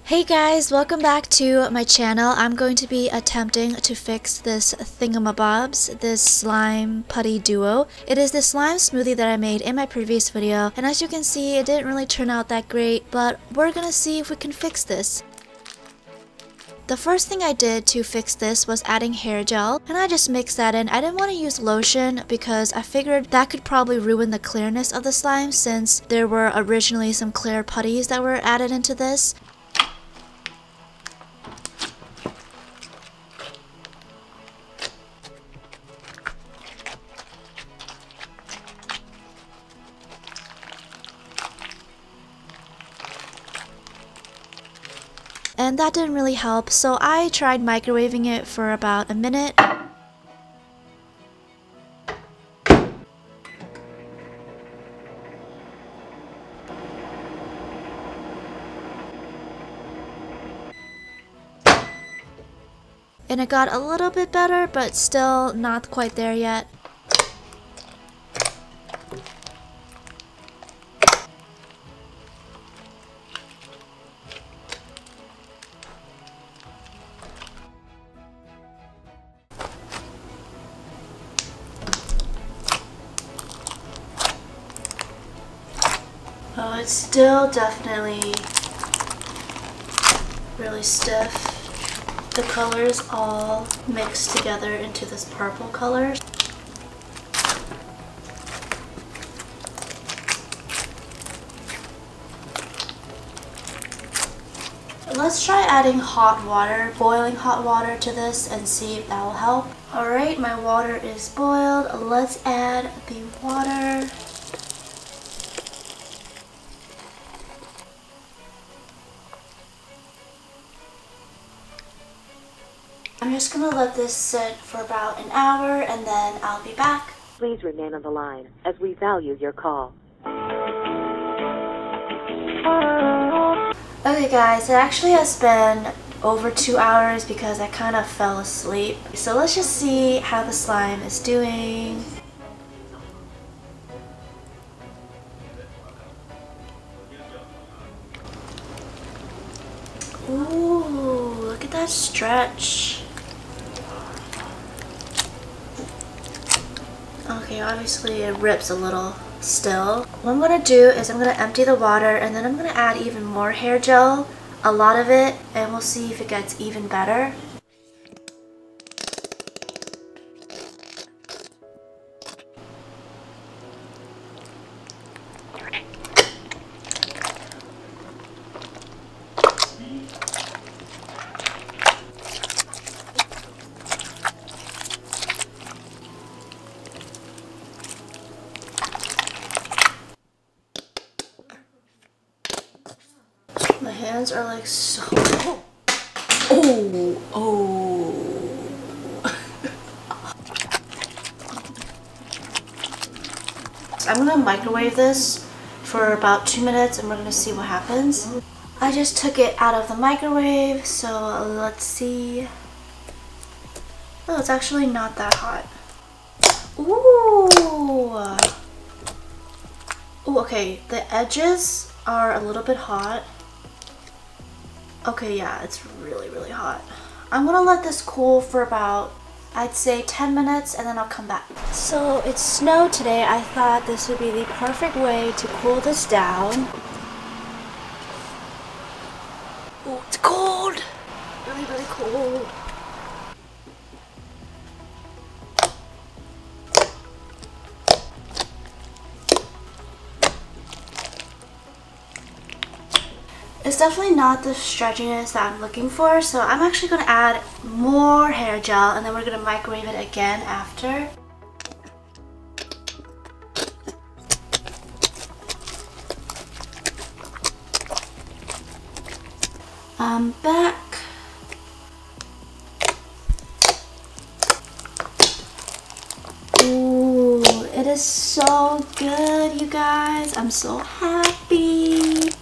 Hey guys, welcome back to my channel. I'm going to be attempting to fix this thingamabobs, this slime putty duo. It is the slime smoothie that I made in my previous video, and as you can see, it didn't really turn out that great, but we're gonna see if we can fix this. The first thing I did to fix this was adding hair gel, and I just mixed that in. I didn't want to use lotion because I figured that could probably ruin the clearness of the slime since there were originally some clear putties that were added into this. And that didn't really help, so I tried microwaving it for about a minute. And it got a little bit better, but still not quite there yet. Oh, it's still definitely really stiff. The colors all mixed together into this purple color. Let's try adding hot water, boiling hot water to this and see if that will help. Alright, my water is boiled. Let's add the water. I'm just gonna let this sit for about an hour and then I'll be back. Please remain on the line as we value your call. Okay guys, it actually has been over 2 hours because I kind of fell asleep. So let's just see how the slime is doing. Ooh, look at that stretch. Okay, obviously it rips a little still. What I'm going to do is I'm going to empty the water and then I'm going to add even more hair gel, a lot of it, and we'll see if it gets even better. My hands are like so... Oh. So I'm gonna microwave this for about 2 minutes and we're gonna see what happens. I just took it out of the microwave, so let's see. Oh, it's actually not that hot. Ooh. Ooh, okay, the edges are a little bit hot. Okay, yeah, it's really, really hot. I'm gonna let this cool for about, I'd say 10 minutes and then I'll come back. So it snowed today. I thought this would be the perfect way to cool this down. Oh, it's cold! Really, really cold. It's definitely not the stretchiness that I'm looking for, so I'm actually going to add more hair gel and then we're going to microwave it again after. I'm back. Ooh, it is so good, you guys. I'm so happy.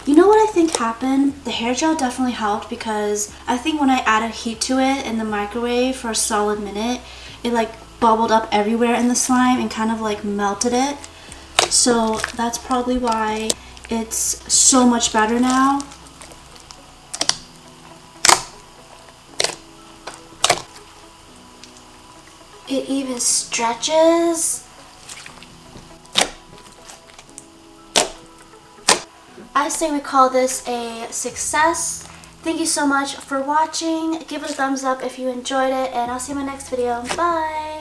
You know what I think happened? The hair gel definitely helped because I think when I added heat to it in the microwave for a solid minute, it like bubbled up everywhere in the slime and kind of like melted it. So that's probably why it's so much better now. It even stretches. I say we call this a success. Thank you so much for watching. Give it a thumbs up if you enjoyed it, and I'll see you in my next video. Bye!